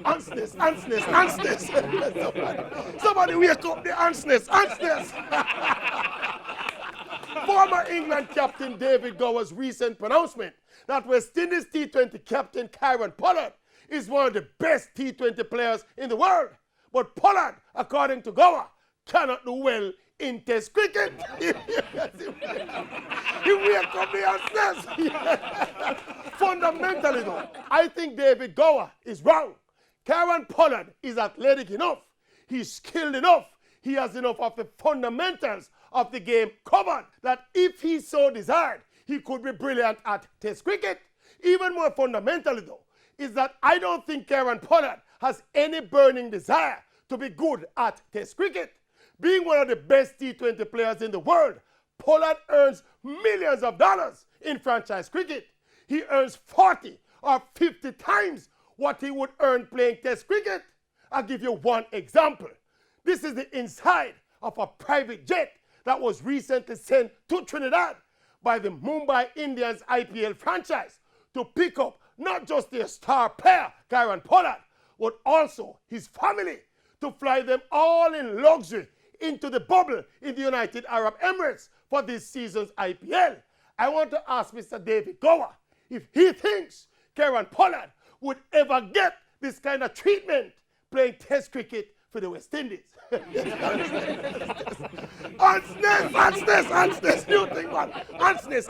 Ansness, ansness, ansness. Somebody wake up the ansness, ansness. Former England captain David Gower's recent pronouncement that West Indies T20 captain Kieron Pollard is one of the best T20 players in the world. But Pollard, according to Gower, cannot do well in Test cricket. He wake up the ansners. Fundamentally though, I think David Gower is wrong. Kieron Pollard is athletic enough. He's skilled enough. He has enough of the fundamentals of the game covered that if he so desired, he could be brilliant at Test cricket. Even more fundamentally though, is that I don't think Kieron Pollard has any burning desire to be good at Test cricket. Being one of the best T20 players in the world, Pollard earns millions of dollars in franchise cricket. He earns 40 or 50 times what he would earn playing Test cricket. I'll give you one example. This is the inside of a private jet that was recently sent to Trinidad by the Mumbai Indians IPL franchise to pick up not just their star player, Kieron Pollard, but also his family, to fly them all in luxury into the bubble in the United Arab Emirates for this season's IPL. I want to ask Mr. David Gower if he thinks Kieron Pollard would ever get this kind of treatment playing Test cricket for the West Indies. Ansness, new thing, man. Ansness.